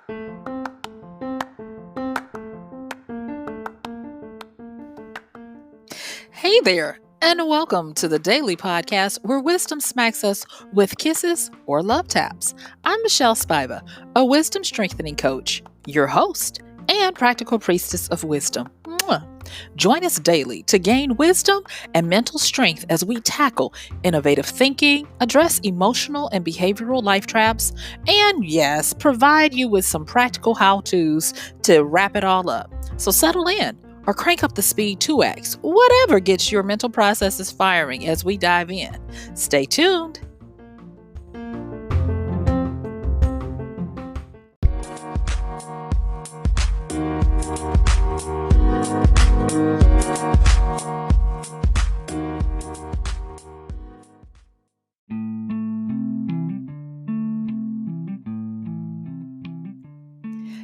Hey there, and welcome to the daily podcast where wisdom smacks us with kisses or love taps. I'm MichelleSpiva, a wisdom strengthening coach, your host, and practical priestess of wisdom. Mwah. Join us daily to gain wisdom and mental strength as we tackle innovative thinking, address emotional and behavioral life traps, and yes, provide you with some practical how to's to wrap it all up. So settle in or crank up the speed 2x, whatever gets your mental processes firing as we dive in. Stay tuned.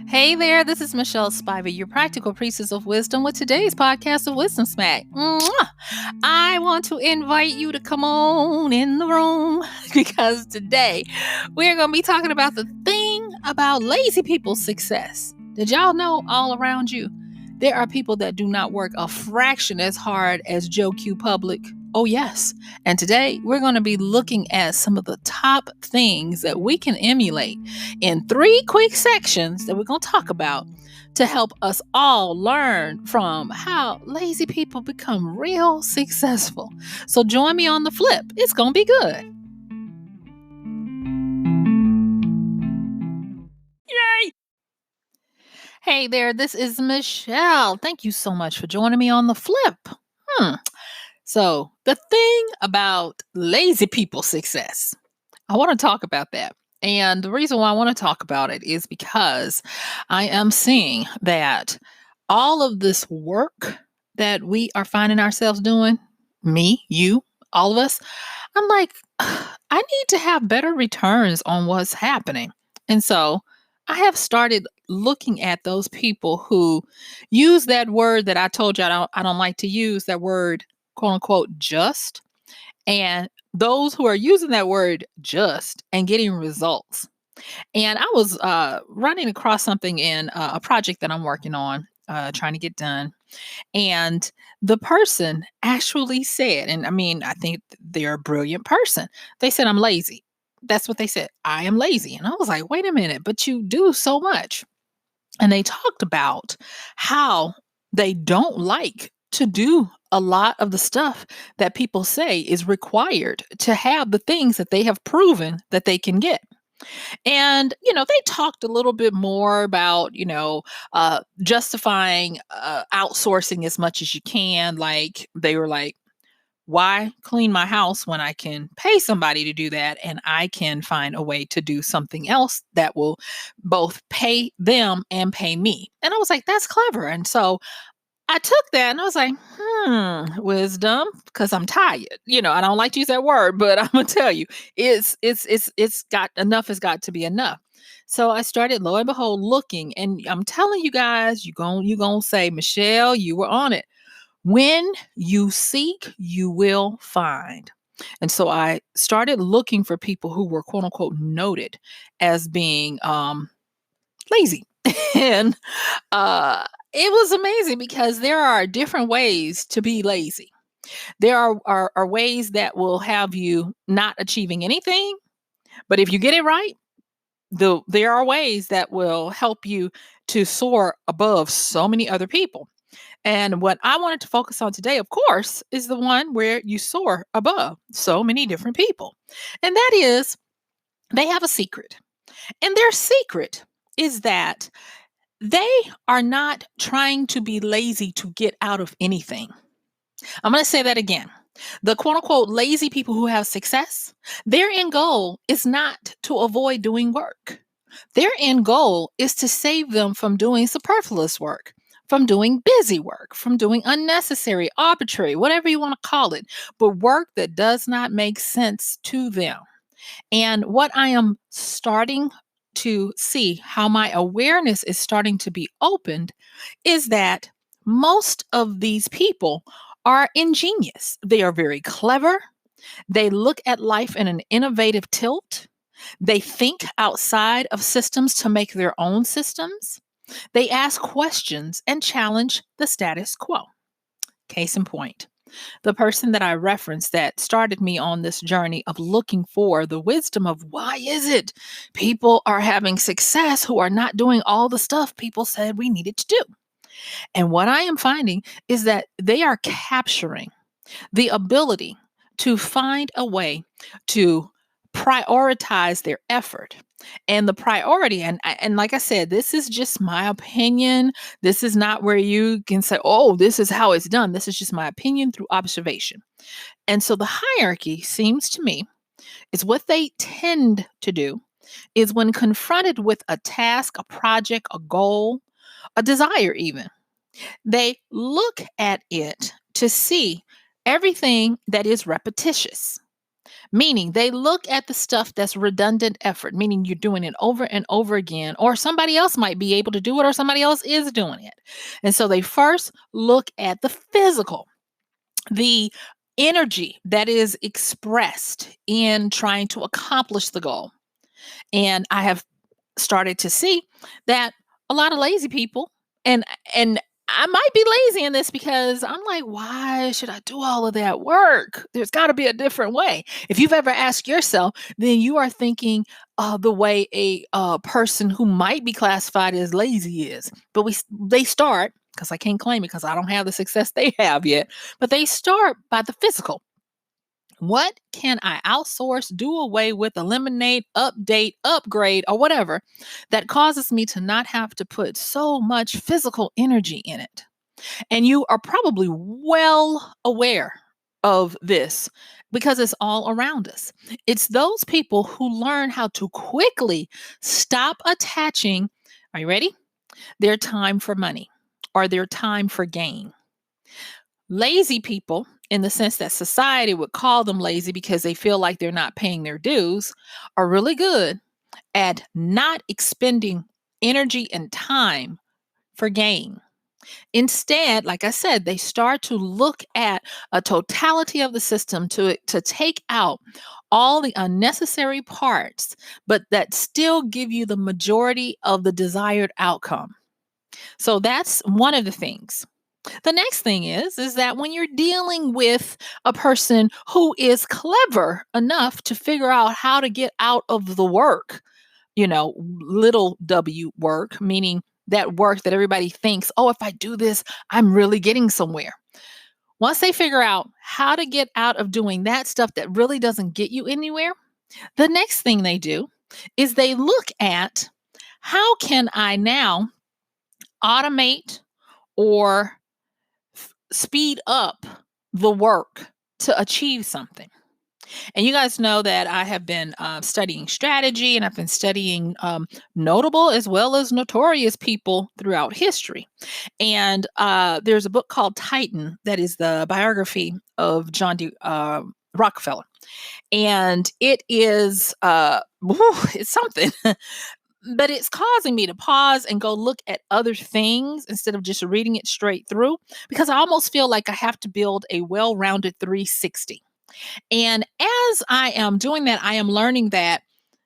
Hey there, this is MichelleSpiva, your practical priestess of wisdom, with today's podcast of Wisdom Smack. Mwah! I want to invite you to come on in the room because today we're going to be talking about the thing about lazy people's success. Did y'all know all around you there are people that do not work a fraction as hard as Joe Q Public? Oh, yes. And today we're going to be looking at some of the top things that we can emulate in 3 quick sections that we're going to talk about to help us all learn from how lazy people become real successful. So join me on the flip. It's going to be good. Yay! Hey there, this is Michelle. Thank you so much for joining me on the flip. So the thing about lazy people's success, I want to talk about that. And the reason why I want to talk about it is because I am seeing that all of this work that we are finding ourselves doing, me, you, all of us, I'm like, I need to have better returns on what's happening. And so I have started looking at those people who use that word that I told you I don't like to use, that word, quote unquote, just. And those who are using that word just and getting results. And I was running across something in a project that I'm working on, trying to get done. And the person actually said, and I mean, I think they're a brilliant person. They said, I'm lazy. That's what they said. I am lazy. And I was like, wait a minute, but you do so much. And they talked about how they don't like to do a lot of the stuff that people say is required to have the things that they have proven that they can get. And, they talked a little bit more about, justifying outsourcing as much as you can. Like they were like, why clean my house when I can pay somebody to do that and I can find a way to do something else that will both pay them and pay me? And I was like, that's clever. And so I took that and I was like, wisdom, because I'm tired. I don't like to use that word, but I'm gonna tell you, it's got enough has got to be enough. So I started, lo and behold, looking, and I'm telling you guys, you gonna say, Michelle, you were on it. When you seek, you will find. And so I started looking for people who were, quote unquote, noted as being lazy. And it was amazing because there are different ways to be lazy. There are ways that will have you not achieving anything, but if you get it right, there are ways that will help you to soar above so many other people. And what I wanted to focus on today, of course, is the one where you soar above so many different people. And that is, they have a secret. And their secret is that they are not trying to be lazy to get out of anything. I'm going to say that again. The quote unquote lazy people who have success, their end goal is not to avoid doing work. Their end goal is to save them from doing superfluous work, from doing busy work, from doing unnecessary, arbitrary, whatever you want to call it, but work that does not make sense to them. And what I am starting to see, how my awareness is starting to be opened, is that most of these people are ingenious. They are very clever. They look at life in an innovative tilt. They think outside of systems to make their own systems. They ask questions and challenge the status quo. Case in point, the person that I referenced that started me on this journey of looking for the wisdom of why is it people are having success who are not doing all the stuff people said we needed to do. And what I am finding is that they are capturing the ability to find a way to prioritize their effort. And the priority, and like I said, this is just my opinion. This is not where you can say, oh, this is how it's done. This is just my opinion through observation. And so the hierarchy seems to me is what they tend to do is when confronted with a task, a project, a goal, a desire, even, they look at it to see everything that is repetitious, meaning they look at the stuff that's redundant effort, meaning you're doing it over and over again, or somebody else might be able to do it, or somebody else is doing it. And so they first look at the physical, the energy that is expressed in trying to accomplish the goal. And I have started to see that a lot of lazy people, and I might be lazy in this because I'm like, why should I do all of that work? There's got to be a different way. If you've ever asked yourself, then you are thinking the way a person who might be classified as lazy is. But they start, because I can't claim it because I don't have the success they have yet, but they start by the physical. What can I outsource, do away with, eliminate, update, upgrade, or whatever that causes me to not have to put so much physical energy in it? And you are probably well aware of this because it's all around us. It's those people who learn how to quickly stop attaching, are you ready? Their time for money or their time for gain. Lazy people, in the sense that society would call them lazy because they feel like they're not paying their dues, are really good at not expending energy and time for gain. Instead, like I said, they start to look at a totality of the system to take out all the unnecessary parts, but that still give you the majority of the desired outcome. So that's one of the things. The next thing is that when you're dealing with a person who is clever enough to figure out how to get out of the work, little w work, meaning that work that everybody thinks, oh, if I do this, I'm really getting somewhere. Once they figure out how to get out of doing that stuff that really doesn't get you anywhere, the next thing they do is they look at how can I now automate or speed up the work to achieve something. And you guys know that I have been studying strategy, and I've been studying notable as well as notorious people throughout history. And there's a book called Titan that is the biography of John D. Rockefeller. And it is, it's something. But it's causing me to pause and go look at other things instead of just reading it straight through, because I almost feel like I have to build a well-rounded 360. And as I am doing that, I am learning that,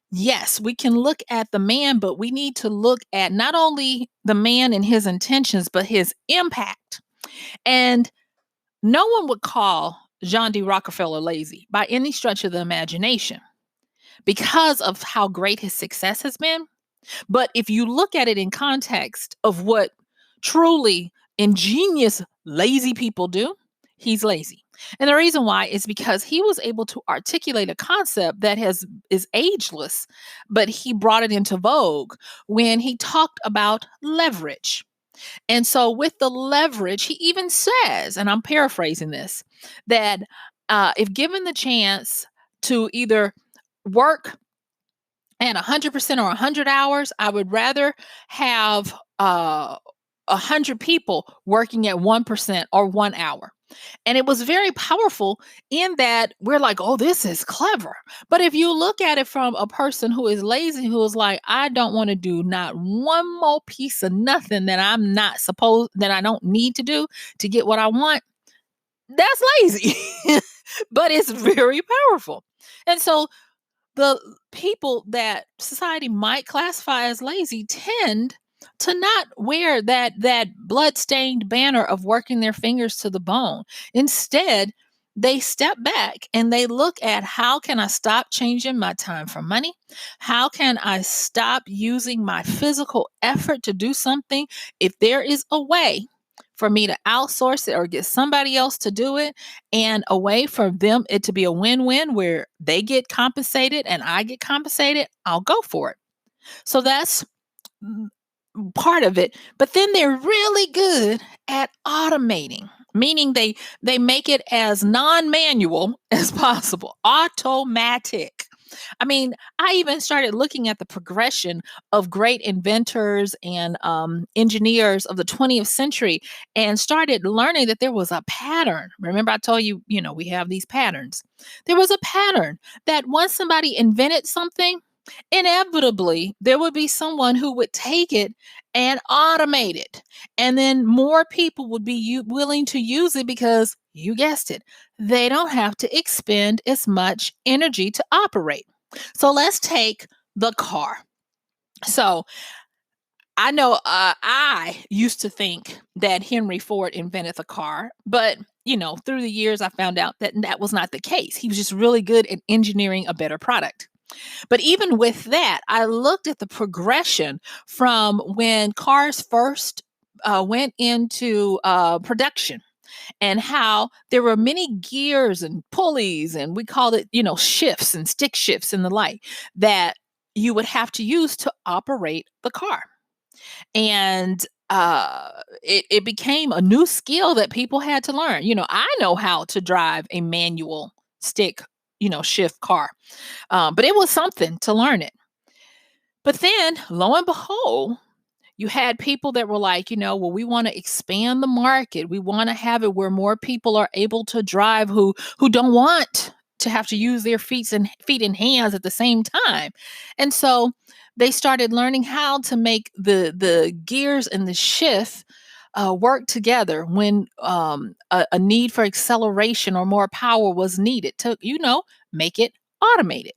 yes, we can look at the man, but we need to look at not only the man and his intentions, but his impact. And no one would call John D. Rockefeller lazy by any stretch of the imagination because of how great his success has been. But if you look at it in context of what truly ingenious, lazy people do, he's lazy. And the reason why is because he was able to articulate a concept that is ageless, but he brought it into vogue when he talked about leverage. And so with the leverage, he even says, and I'm paraphrasing this, that if given the chance to either work at 100% or 100 hours, I would rather have 100 people working at 1% or 1 hour. And it was very powerful in that we're like, oh, this is clever. But if you look at it from a person who is lazy, who is like, I don't want to do not one more piece of nothing that that I don't need to do to get what I want, that's lazy. But it's very powerful. And so the people that society might classify as lazy tend to not wear that blood-stained banner of working their fingers to the bone. Instead, they step back and they look at, how can I stop changing my time for money? How can I stop using my physical effort to do something? If there is a way for me to outsource it or get somebody else to do it, and a way for them it to be a win-win where they get compensated and I get compensated, I'll go for it. So that's mm, part of it. But then they're really good at automating, meaning they make it as non-manual as possible, automatic. I mean, I even started looking at the progression of great inventors and engineers of the 20th century, and started learning that there was a pattern. Remember, I told you, we have these patterns. There was a pattern that once somebody invented something, inevitably there would be someone who would take it and automate it. And then more people would be willing to use it because, you guessed it, they don't have to expend as much energy to operate. So let's take the car. So I know I used to think that Henry Ford invented the car, but through the years, I found out that that was not the case. He was just really good at engineering a better product. But even with that, I looked at the progression from when cars first went into production, and how there were many gears and pulleys, and we called it, shifts and stick shifts and the like, that you would have to use to operate the car. And it became a new skill that people had to learn. I know how to drive a manual stick, shift car, but it was something to learn it. But then, lo and behold, you had people that were like, well, we want to expand the market. We want to have it where more people are able to drive who don't want to have to use their feet and hands at the same time. And so they started learning how to make the gears and the shift work together when a need for acceleration or more power was needed to, make it automated.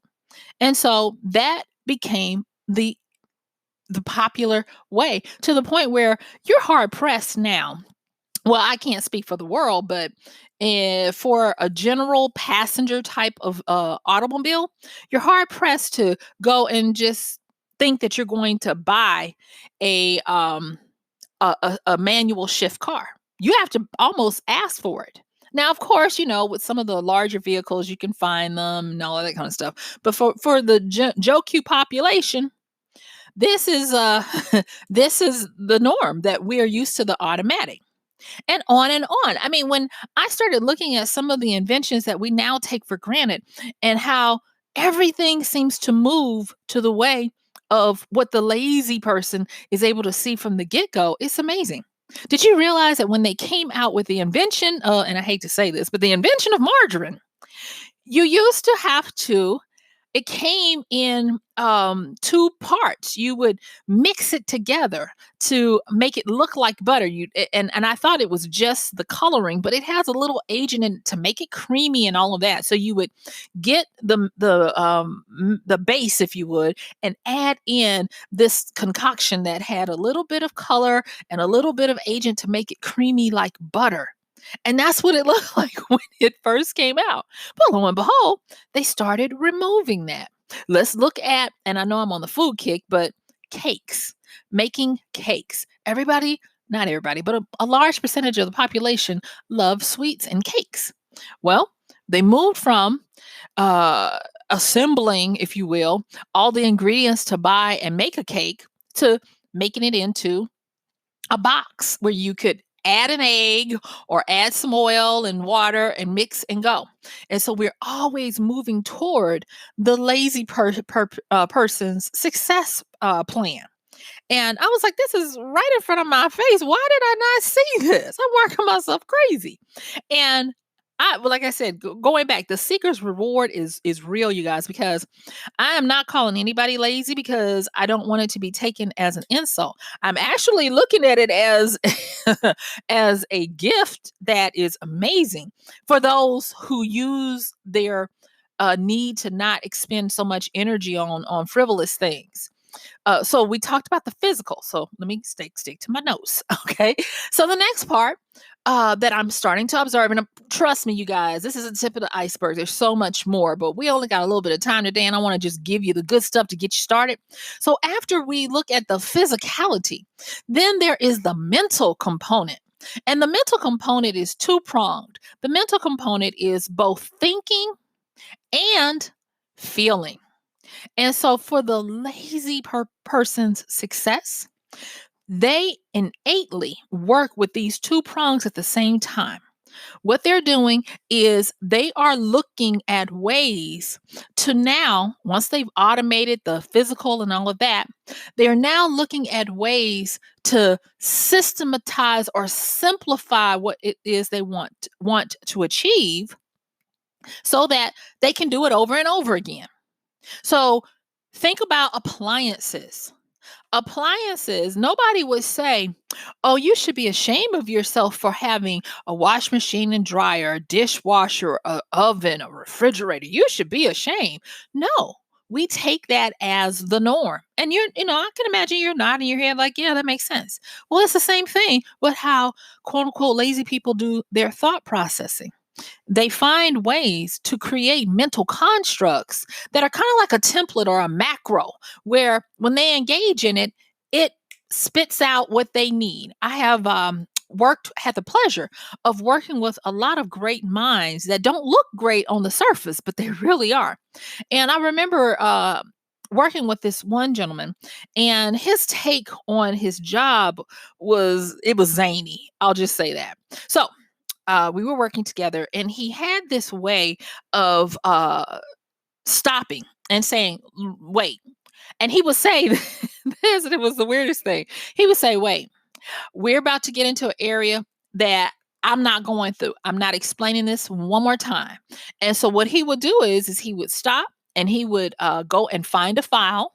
And so that became the popular way, to the point where you're hard pressed now. Well, I can't speak for the world, but for a general passenger type of automobile, you're hard pressed to go and just think that you're going to buy a a manual shift car. You have to almost ask for it. Now, of course, with some of the larger vehicles, you can find them and all of that kind of stuff. But for the Joe Q population, this is this is the norm, that we are used to the automatic, and on and on. I mean, when I started looking at some of the inventions that we now take for granted, and how everything seems to move to the way of what the lazy person is able to see from the get-go, it's amazing. Did you realize that when they came out with the invention, and I hate to say this, but the invention of margarine, you used to have to it came in two parts. You would mix it together to make it look like butter. And I thought it was just the coloring, but it has a little agent in it to make it creamy and all of that. So you would get the base, if you would, and add in this concoction that had a little bit of color and a little bit of agent to make it creamy like butter. And that's what it looked like when it first came out. But lo and behold, they started removing that. Let's look at, and I know I'm on the food kick, but cakes, making cakes. Everybody, not everybody, but a large percentage of the population loves sweets and cakes. Well, they moved from assembling, if you will, all the ingredients to buy and make a cake, to making it into a box where you could add an egg or add some oil and water and mix and go. And so we're always moving toward the lazy person's success plan. And I was like, this is right in front of my face. Why did I not see this? I'm working myself crazy. And like I said, going back, the seeker's reward is real, you guys, because I am not calling anybody lazy, because I don't want it to be taken as an insult. I'm actually looking at it as as a gift that is amazing for those who use their need to not expend so much energy on frivolous things. So we talked about the physical. So let me stick to my notes. Okay. So the next part that I'm starting to observe, and trust me, you guys, this is the tip of the iceberg. There's so much more, but we only got a little bit of time today, and I want to just give you the good stuff to get you started. So after we look at the physicality, then there is the mental component. And the mental component is two pronged. The mental component is both thinking and feeling. And so for the lazy person's success, they innately work with these two prongs at the same time. What they're doing is they are looking at ways to now, once they've automated the physical and all of that, they're now looking at ways to systematize or simplify what it is they want to achieve so that they can do it over and over again. So think about appliances. Appliances, nobody would say, oh, you should be ashamed of yourself for having a wash machine and dryer, a dishwasher, a oven, a refrigerator. You should be ashamed. No, we take that as the norm. And I can imagine you're nodding your head like, yeah, that makes sense. Well, it's the same thing with how quote unquote lazy people do their thought processing. They find ways to create mental constructs that are kind of like a template or a macro, where when they engage in it, it spits out what they need. I have had the pleasure of working with a lot of great minds that don't look great on the surface, but they really are. And I remember working with this one gentleman, and his take on his job was zany. I'll just say that. So we were working together, and he had this way of stopping and saying, wait. And he would say this, and it was the weirdest thing. He would say, wait, we're about to get into an area that I'm not going through. I'm not explaining this one more time. And so what he would do is he would stop, and he would go and find a file,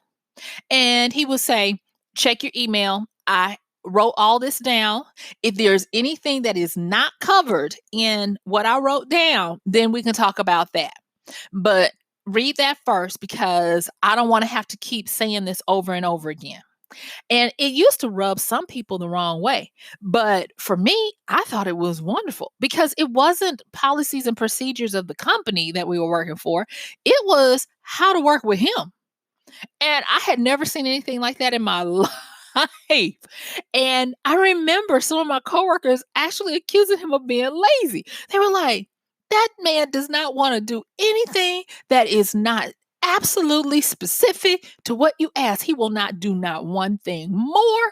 and he would say, check your email. I wrote all this down. If there's anything that is not covered in what I wrote down, then we can talk about that. But read that first, because I don't want to have to keep saying this over and over again. And it used to rub some people the wrong way. But for me, I thought it was wonderful, because it wasn't policies and procedures of the company that we were working for. It was how to work with him. And I had never seen anything like that in my life. And I remember some of my coworkers actually accusing him of being lazy. They were like, that man does not want to do anything that is not absolutely specific to what you ask. He will not do not one thing more,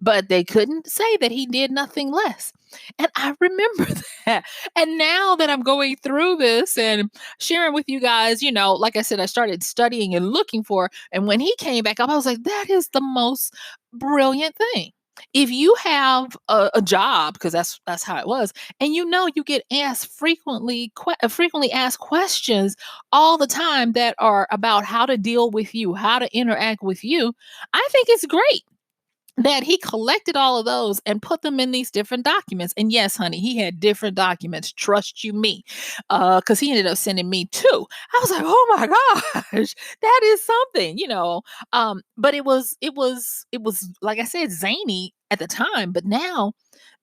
but they couldn't say that he did nothing less. And I remember that. And now that I'm going through this and sharing with you guys, like I said, I started studying and looking for, and when he came back up, I was like, that is the most brilliant thing. If you have a job, because that's how it was, and you get asked frequently asked questions all the time that are about how to deal with you, how to interact with you, I think it's great that he collected all of those and put them in these different documents. And yes, honey, he had different documents. Trust you me, because he ended up sending me two. I was like, oh my gosh, that is something, But it was like I said, zany at the time. But now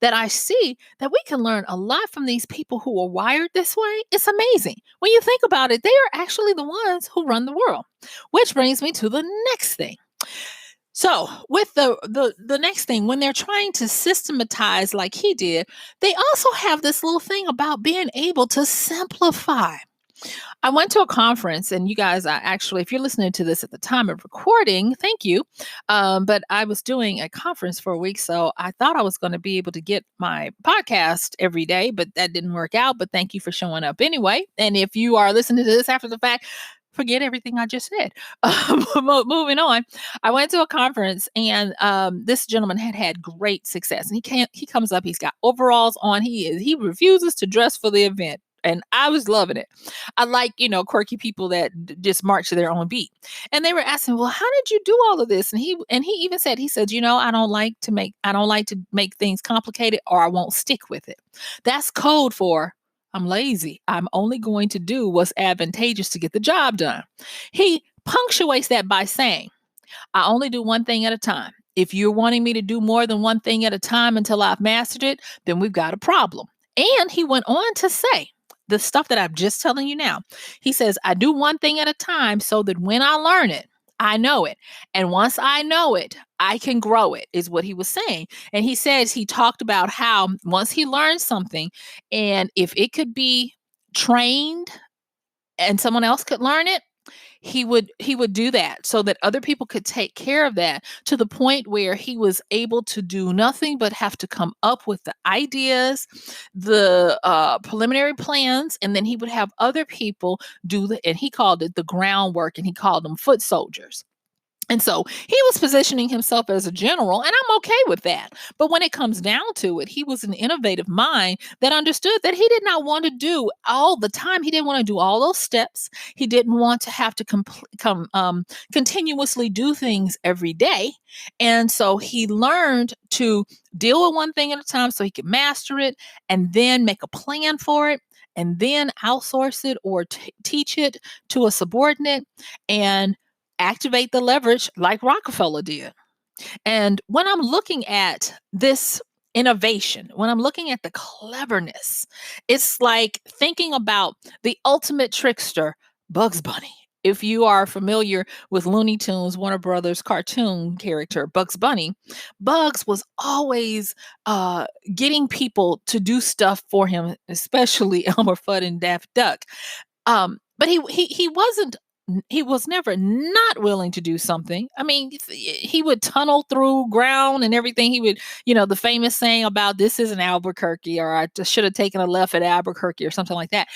that I see that we can learn a lot from these people who are wired this way, it's amazing. When you think about it, they are actually the ones who run the world. Which brings me to the next thing. So with the next thing, when they're trying to systematize like he did, they also have this little thing about being able to simplify. I went to a conference, and you guys, actually, if you're listening to this at the time of recording, thank you. But I was doing a conference for a week, so I thought I was going to be able to get my podcast every day, but that didn't work out. But thank you for showing up anyway. And if you are listening to this after the fact, forget everything I just said. Moving on, I went to a conference, and this gentleman had great success. And he comes up, he's got overalls on. He refuses to dress for the event. And I was loving it. I like, quirky people that just march to their own beat. And they were asking, well, how did you do all of this? And he even said, I don't like to make things complicated, or I won't stick with it. That's code for, I'm lazy. I'm only going to do what's advantageous to get the job done. He punctuates that by saying, I only do one thing at a time. If you're wanting me to do more than one thing at a time until I've mastered it, then we've got a problem. And he went on to say the stuff that I'm just telling you now. He says, I do one thing at a time so that when I learn it, I know it. And once I know it, I can grow it, is what he was saying. And he says he talked about how once he learned something, and if it could be trained and someone else could learn it, he would do that so that other people could take care of that, to the point where he was able to do nothing but have to come up with the ideas, the preliminary plans, and then he would have other people do and he called it the groundwork, and he called them foot soldiers. And so he was positioning himself as a general, and I'm okay with that. But when it comes down to it, he was an innovative mind that understood that he did not want to do all the time. He didn't want to do all those steps. He didn't want to have to continuously do things every day. And so he learned to deal with one thing at a time so he could master it, and then make a plan for it, and then outsource it or teach it to a subordinate, and activate the leverage like Rockefeller did. And when I'm looking at this innovation, when I'm looking at the cleverness, it's like thinking about the ultimate trickster, Bugs Bunny. If you are familiar with Looney Tunes, Warner Brothers cartoon character Bugs Bunny, Bugs was always getting people to do stuff for him, especially Elmer Fudd and Daffy Duck. But he was never not willing to do something. I mean, he would tunnel through ground and everything. He would, the famous saying about this isn't Albuquerque, or I should have taken a left at Albuquerque, or something like that.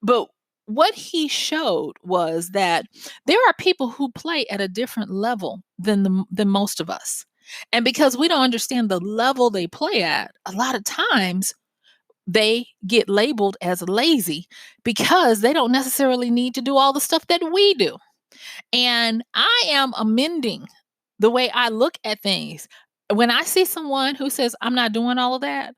But what he showed was that there are people who play at a different level than most of us. And because we don't understand the level they play at, a lot of times they get labeled as lazy because they don't necessarily need to do all the stuff that we do. And I am amending the way I look at things. When I see someone who says, I'm not doing all of that,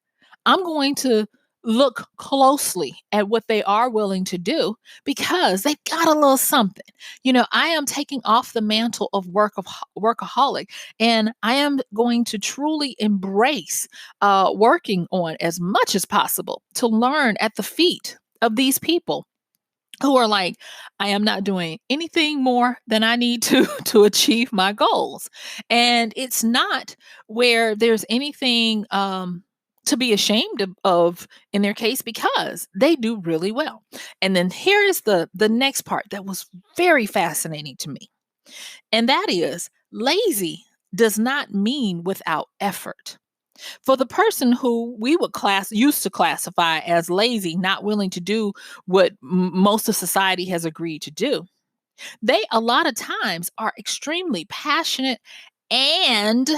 I'm going to look closely at what they are willing to do, because they got a little something. I am taking off the mantle of workaholic, and I am going to truly embrace working on as much as possible to learn at the feet of these people who are like, I am not doing anything more than I need to achieve my goals. And it's not where there's anything to be ashamed of in their case, because they do really well. And then here is the next part that was very fascinating to me. And that is, lazy does not mean without effort. For the person who we would used to classify as lazy, not willing to do what most of society has agreed to do, they a lot of times are extremely passionate and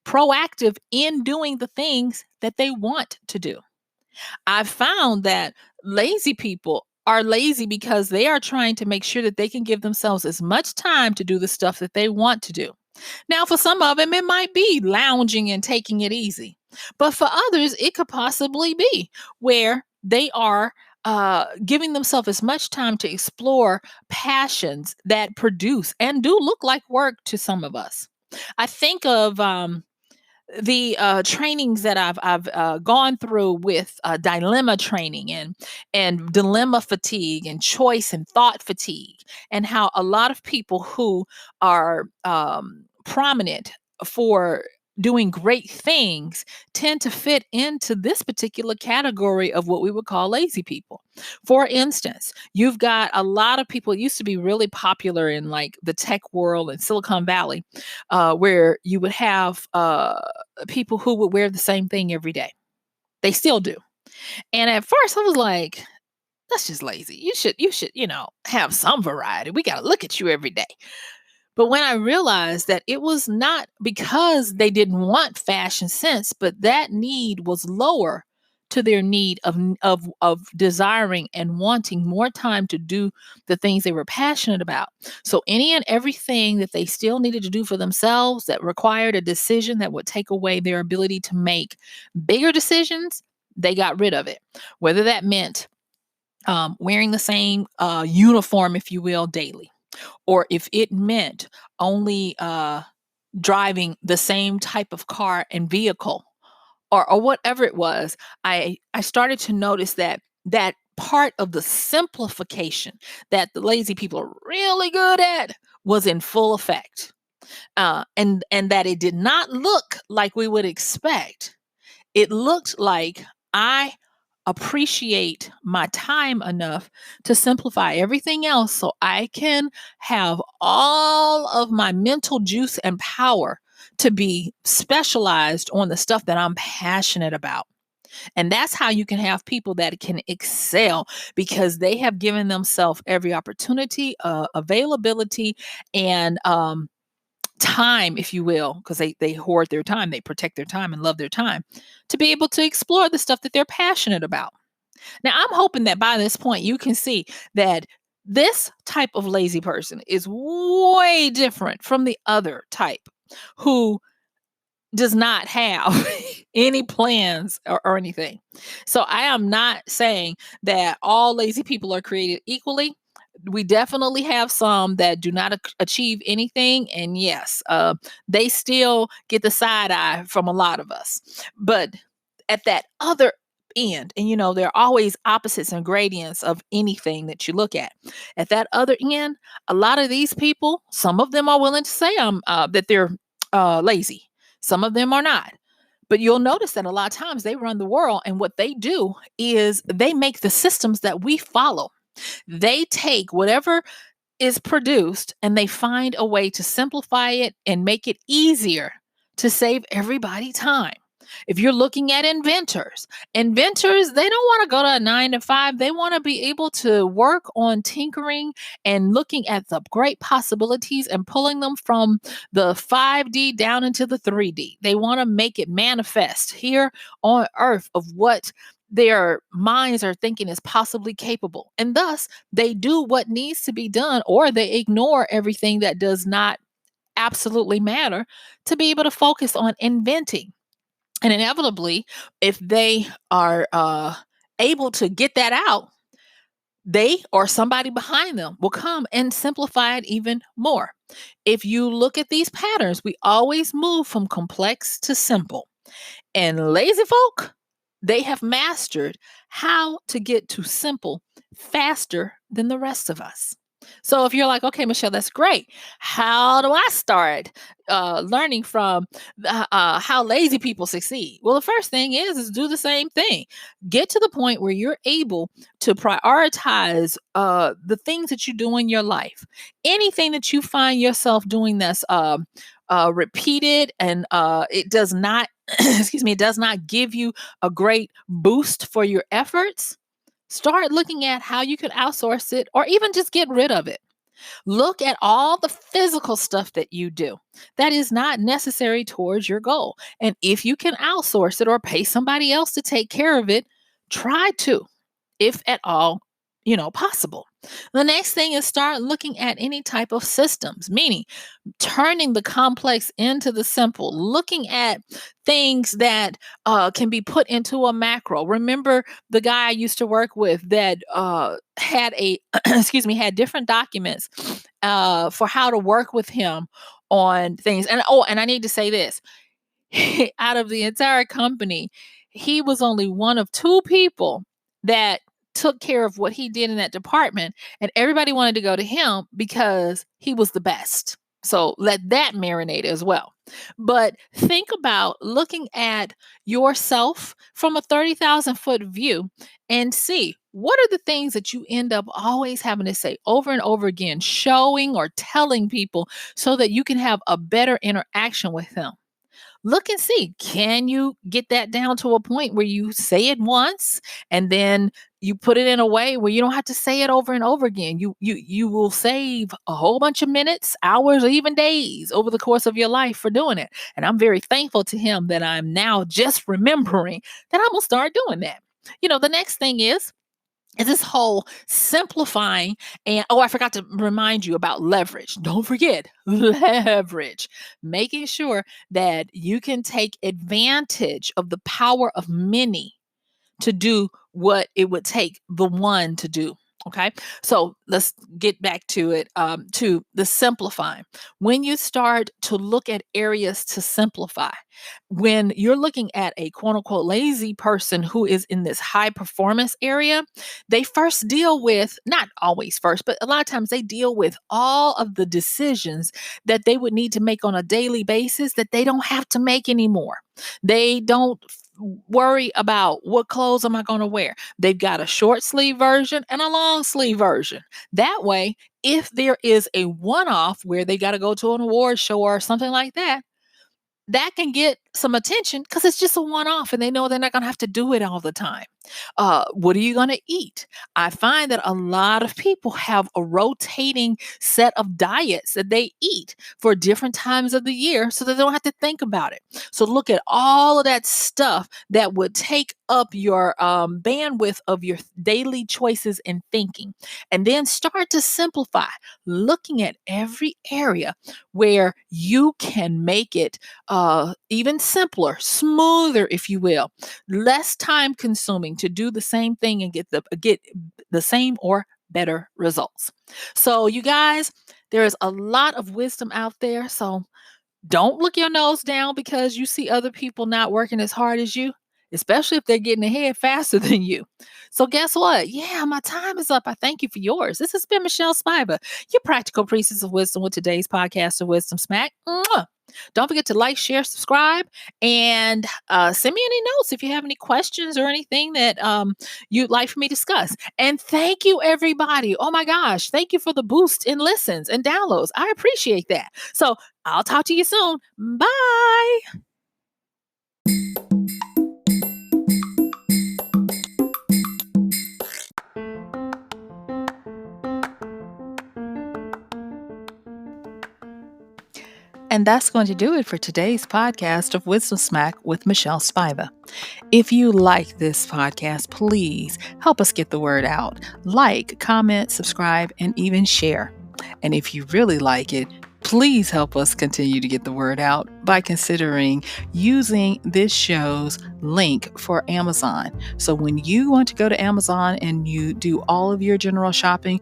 proactive in doing the things that they want to do. I've found that lazy people are lazy because they are trying to make sure that they can give themselves as much time to do the stuff that they want to do. Now, for some of them, it might be lounging and taking it easy. But for others, it could possibly be where they are giving themselves as much time to explore passions that produce and do look like work to some of us. I think of the trainings that I've gone through with dilemma training, and dilemma fatigue, and choice and thought fatigue, and how a lot of people who are prominent for doing great things tend to fit into this particular category of what we would call lazy people. For instance, you've got a lot of people. It used to be really popular in like the tech world in Silicon Valley, where you would have people who would wear the same thing every day. They still do. And at first I was like, that's just lazy. You should, have some variety. We got to look at you every day. But when I realized that it was not because they didn't want fashion sense, but that need was lower to their need of desiring and wanting more time to do the things they were passionate about. So any and everything that they still needed to do for themselves that required a decision that would take away their ability to make bigger decisions, they got rid of it. Whether that meant wearing the same uniform, if you will, daily, or if it meant only driving the same type of car and vehicle, or whatever it was, I started to notice that that part of the simplification that the lazy people are really good at was in full effect. And that it did not look like we would expect. It looked like I appreciate my time enough to simplify everything else so I can have all of my mental juice and power to be specialized on the stuff that I'm passionate about. And that's how you can have people that can excel, because they have given themselves every opportunity, availability, and time, if you will, because they hoard their time, they protect their time and love their time to be able to explore the stuff that they're passionate about. Now, I'm hoping that by this point you can see that this type of lazy person is way different from the other type who does not have any plans or anything. So I am not saying that all lazy people are created equally. We definitely have some that do not achieve anything, and yes, they still get the side eye from a lot of us. But at that other end, and there are always opposites and gradients of anything that you look at. At that other end, a lot of these people, some of them are willing to say that they're lazy. Some of them are not. But you'll notice that a lot of times they run the world, and what they do is they make the systems that we follow. They take whatever is produced and they find a way to simplify it and make it easier to save everybody time. If you're looking at inventors, they don't want to go to a 9 to 5. They want to be able to work on tinkering and looking at the great possibilities and pulling them from the 5D down into the 3D. They want to make it manifest here on earth of what their minds are thinking is possibly capable. And thus, they do what needs to be done, or they ignore everything that does not absolutely matter to be able to focus on inventing. And inevitably, if they are able to get that out, they or somebody behind them will come and simplify it even more. If you look at these patterns, we always move from complex to simple. And lazy folk, they have mastered how to get to simple faster than the rest of us. So if you're like, okay, Michelle, that's great. How do I start learning from how lazy people succeed? Well, the first thing is do the same thing. Get to the point where you're able to prioritize the things that you do in your life. Anything that you find yourself doing that's repeated and it does not, excuse me, it does not give you a great boost for your efforts. Start looking at how you can outsource it or even just get rid of it. Look at all the physical stuff that you do that is not necessary towards your goal. And if you can outsource it or pay somebody else to take care of it, try to, if at all, possible. The next thing is start looking at any type of systems, meaning turning the complex into the simple, looking at things that can be put into a macro. Remember the guy I used to work with that had a, excuse me, had different documents for how to work with him on things. And I need to say this, out of the entire company, he was only one of two people that took care of what he did in that department, and everybody wanted to go to him because he was the best. So let that marinate as well. But think about looking at yourself from a 30,000-foot view and see what are the things that you end up always having to say over and over again, showing or telling people so that you can have a better interaction with them. Look and see, can you get that down to a point where you say it once and then you put it in a way where you don't have to say it over and over again. You will save a whole bunch of minutes, hours, or even days over the course of your life for doing it. And I'm very thankful to him that I'm now just remembering that I'm gonna start doing that. The next thing is this whole simplifying. And I forgot to remind you about leverage. Don't forget leverage, making sure that you can take advantage of the power of many to do what it would take the one to do. Okay. So let's get back to it, to the simplifying. When you start to look at areas to simplify, when you're looking at a quote unquote lazy person who is in this high performance area, they first deal with, not always first, but a lot of times they deal with all of the decisions that they would need to make on a daily basis that they don't have to make anymore. They don't worry about what clothes am I going to wear. They've got a short sleeve version and a long sleeve version. That way, if there is a one off where they got to go to an award show or something like that, that can get some attention because it's just a one off and they know they're not going to have to do it all the time. What are you going to eat? I find that a lot of people have a rotating set of diets that they eat for different times of the year so that they don't have to think about it. So look at all of that stuff that would take up your bandwidth of your daily choices and thinking, and then start to simplify, looking at every area where you can make it even simpler, smoother, if you will, less time consuming to do the same thing and get the same or better results. So you guys, there is a lot of wisdom out there. So don't look your nose down because you see other people not working as hard as you, especially if they're getting ahead faster than you. So guess what? Yeah, my time is up. I thank you for yours. This has been MichelleSpiva, your practical priestess of wisdom with today's podcast of Wisdom Smack. Mwah! Don't forget to like, share, subscribe, and send me any notes if you have any questions or anything that you'd like for me to discuss. And thank you, everybody. Oh my gosh. Thank you for the boost in listens and downloads. I appreciate that. So I'll talk to you soon. Bye. And that's going to do it for today's podcast of Wisdom Smack with MichelleSpiva. If you like this podcast, please help us get the word out. Like, comment, subscribe, and even share. And if you really like it, please help us continue to get the word out by considering using this show's link for Amazon. So when you want to go to Amazon and you do all of your general shopping,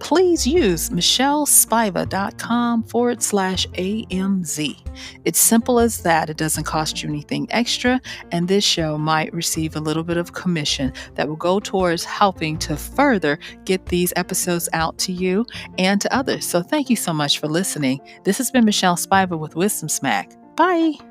please use MichelleSpiva.com/AMZ. It's simple as that. It doesn't cost you anything extra, and this show might receive a little bit of commission that will go towards helping to further get these episodes out to you and to others. So thank you so much for listening. This has been MichelleSpiva with Wisdom Smack. Bye.